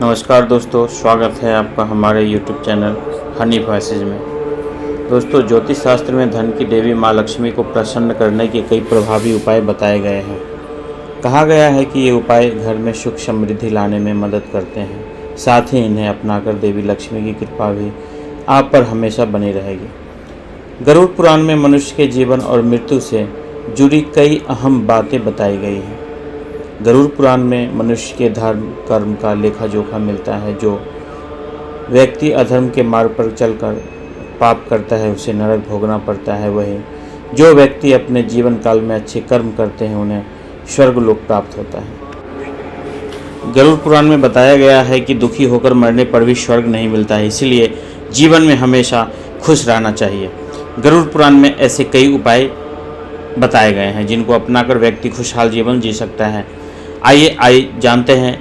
नमस्कार दोस्तों, स्वागत है आपका हमारे YouTube चैनल हनी वॉइसेज में। दोस्तों, ज्योतिष शास्त्र में धन की देवी माँ लक्ष्मी को प्रसन्न करने के कई प्रभावी उपाय बताए गए हैं। कहा गया है कि ये उपाय घर में सुख समृद्धि लाने में मदद करते हैं। साथ ही इन्हें अपनाकर देवी लक्ष्मी की कृपा भी आप पर हमेशा बनी रहेगी। गरुड़ पुराण में मनुष्य के जीवन और मृत्यु से जुड़ी कई अहम बातें बताई गई हैं। गरुड़ पुराण में मनुष्य के धर्म कर्म का लेखा जोखा मिलता है। जो व्यक्ति अधर्म के मार्ग पर चलकर पाप करता है उसे नरक भोगना पड़ता है। वहीं जो व्यक्ति अपने जीवन काल में अच्छे कर्म करते हैं उन्हें स्वर्ग लोक प्राप्त होता है। गरुड़ पुराण में बताया गया है कि दुखी होकर मरने पर भी स्वर्ग नहीं मिलता है, इसीलिए जीवन में हमेशा खुश रहना चाहिए। गरुड़ पुराण में ऐसे कई उपाय बताए गए हैं जिनको अपनाकर व्यक्ति खुशहाल जीवन जी सकता है। आइए जानते हैं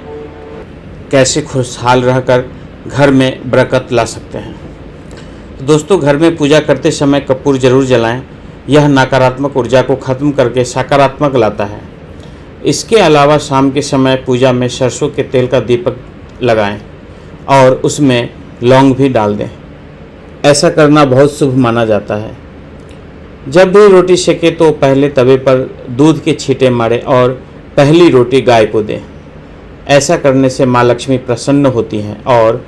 कैसे खुशहाल रहकर घर में बरकत ला सकते हैं। दोस्तों, घर में पूजा करते समय कपूर जरूर जलाएं। यह नकारात्मक ऊर्जा को खत्म करके सकारात्मक लाता है। इसके अलावा शाम के समय पूजा में सरसों के तेल का दीपक लगाएं और उसमें लौंग भी डाल दें। ऐसा करना बहुत शुभ माना जाता है। जब भी रोटी सेके तो पहले तवे पर दूध के छींटे मारें और पहली रोटी गाय को दें। ऐसा करने से माँ लक्ष्मी प्रसन्न होती हैं और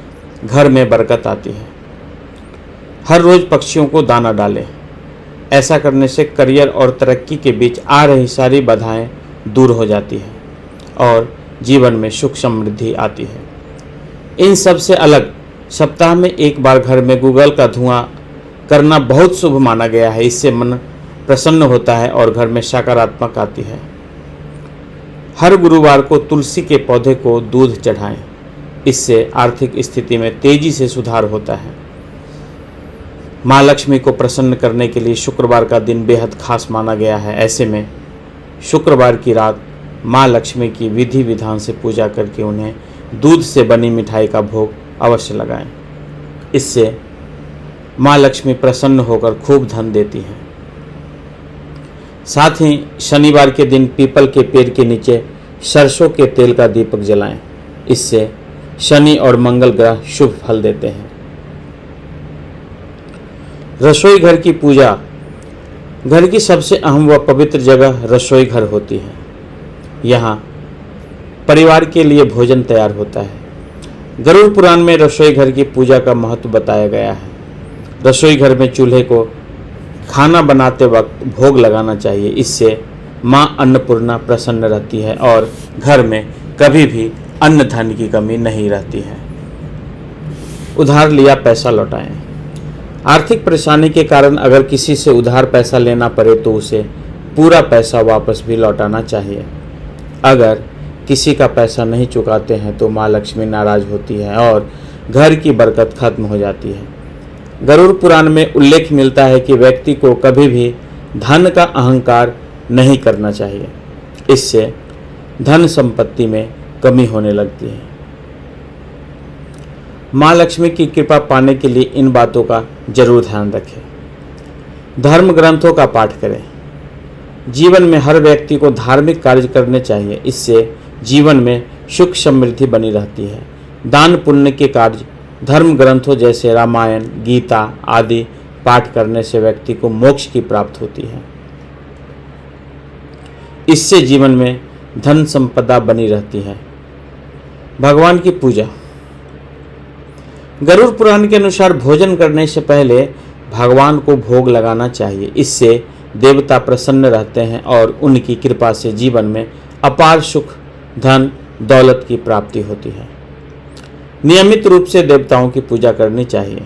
घर में बरकत आती है। हर रोज़ पक्षियों को दाना डालें। ऐसा करने से करियर और तरक्की के बीच आ रही सारी बाधाएं दूर हो जाती हैं और जीवन में सुख समृद्धि आती है। इन सब से अलग सप्ताह में एक बार घर में गूगल का धुआं करना बहुत शुभ माना गया है। इससे मन प्रसन्न होता है और घर में सकारात्मक आती है। हर गुरुवार को तुलसी के पौधे को दूध चढ़ाएं। इससे आर्थिक स्थिति में तेजी से सुधार होता है। माँ लक्ष्मी को प्रसन्न करने के लिए शुक्रवार का दिन बेहद खास माना गया है। ऐसे में शुक्रवार की रात माँ लक्ष्मी की विधि विधान से पूजा करके उन्हें दूध से बनी मिठाई का भोग अवश्य लगाएं। इससे माँ लक्ष्मी प्रसन्न होकर खूब धन देती हैं। साथ ही शनिवार के दिन पीपल के पेड़ के नीचे सरसों के तेल का दीपक जलाएं। इससे शनि और मंगल ग्रह शुभ फल देते हैं। रसोई घर की पूजा। घर की सबसे अहम व पवित्र जगह रसोई घर होती है। यहाँ परिवार के लिए भोजन तैयार होता है। गरुड़ पुराण में रसोई घर की पूजा का महत्व बताया गया है। रसोई घर में चूल्हे को खाना बनाते वक्त भोग लगाना चाहिए। इससे माँ अन्नपूर्णा प्रसन्न रहती है और घर में कभी भी अन्न धन की कमी नहीं रहती है। उधार लिया पैसा लौटाएं। आर्थिक परेशानी के कारण अगर किसी से उधार पैसा लेना पड़े तो उसे पूरा पैसा वापस भी लौटाना चाहिए। अगर किसी का पैसा नहीं चुकाते हैं तो माँ लक्ष्मी नाराज होती है और घर की बरकत खत्म हो जाती है। गरुड़ पुराण में उल्लेख मिलता है कि व्यक्ति को कभी भी धन का अहंकार नहीं करना चाहिए। इससे धन संपत्ति में कमी होने लगती है। माँ लक्ष्मी की कृपा पाने के लिए इन बातों का जरूर ध्यान रखें। धर्म ग्रंथों का पाठ करें। जीवन में हर व्यक्ति को धार्मिक कार्य करने चाहिए। इससे जीवन में सुख समृद्धि बनी रहती है। दान पुण्य के कार्य धर्म ग्रंथों जैसे रामायण गीता आदि पाठ करने से व्यक्ति को मोक्ष की प्राप्ति होती है। इससे जीवन में धन संपदा बनी रहती है। भगवान की पूजा। गरुड़ पुराण के अनुसार भोजन करने से पहले भगवान को भोग लगाना चाहिए। इससे देवता प्रसन्न रहते हैं और उनकी कृपा से जीवन में अपार सुख धन दौलत की प्राप्ति होती है। नियमित रूप से देवताओं की पूजा करनी चाहिए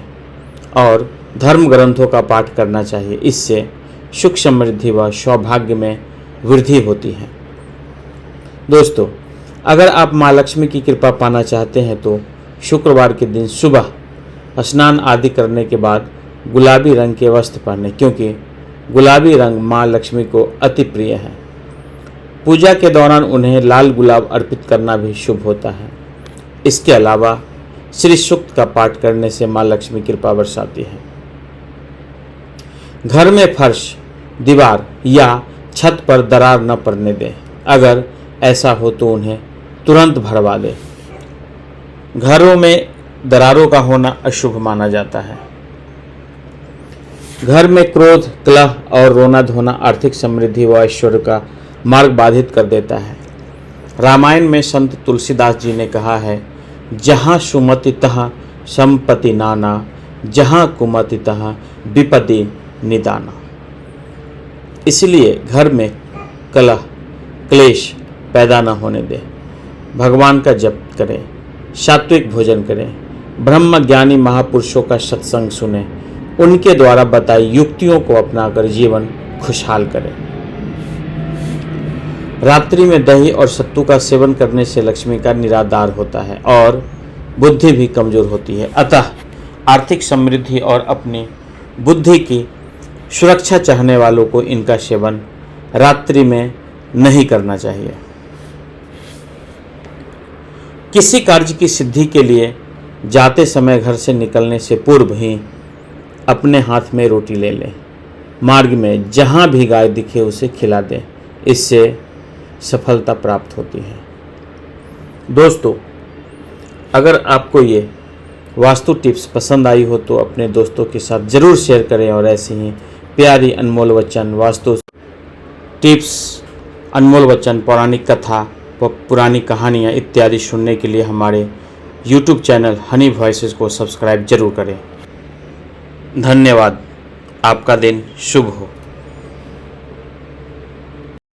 और धर्म ग्रंथों का पाठ करना चाहिए। इससे सुख समृद्धि व सौभाग्य में वृद्धि होती है। दोस्तों, अगर आप माँ लक्ष्मी की कृपा पाना चाहते हैं तो शुक्रवार के दिन सुबह स्नान आदि करने के बाद गुलाबी रंग के वस्त्र पहनें, क्योंकि गुलाबी रंग माँ लक्ष्मी को अति प्रिय है। पूजा के दौरान उन्हें लाल गुलाब अर्पित करना भी शुभ होता है। इसके अलावा श्री सूक्त का पाठ करने से माँ लक्ष्मी कृपा बरसाती है। घर में फर्श दीवार या छत पर दरार न पड़ने दें। अगर ऐसा हो तो उन्हें तुरंत भरवा दें। घरों में दरारों का होना अशुभ माना जाता है। घर में क्रोध, कलह और रोना धोना आर्थिक समृद्धि व ऐश्वर्य का मार्ग बाधित कर देता है। रामायण में संत तुलसीदास जी ने कहा है, जहाँ सुमति तहाँ संपत्ति नाना, जहाँ कुमति तहाँ विपत्ति निदाना। इसलिए घर में कलह क्लेश पैदा न होने दें। भगवान का जप करें, सात्विक भोजन करें, ब्रह्म ज्ञानी महापुरुषों का सत्संग सुने, उनके द्वारा बताई युक्तियों को अपनाकर जीवन खुशहाल करें। रात्रि में दही और सत्तू का सेवन करने से लक्ष्मी का निराधार होता है और बुद्धि भी कमजोर होती है। अतः आर्थिक समृद्धि और अपनी बुद्धि की सुरक्षा चाहने वालों को इनका सेवन रात्रि में नहीं करना चाहिए। किसी कार्य की सिद्धि के लिए जाते समय घर से निकलने से पूर्व ही अपने हाथ में रोटी ले लें। मार्ग में जहाँ भी गाय दिखे उसे खिला दें, इससे सफलता प्राप्त होती है। दोस्तों, अगर आपको ये वास्तु टिप्स पसंद आई हो तो अपने दोस्तों के साथ ज़रूर शेयर करें और ऐसे ही प्यारी अनमोल वचन, वास्तु टिप्स, अनमोल वचन, पौराणिक कथा, पुरानी कहानियाँ इत्यादि सुनने के लिए हमारे YouTube चैनल हनी वॉइसेस को सब्सक्राइब जरूर करें। धन्यवाद। आपका दिन शुभ हो।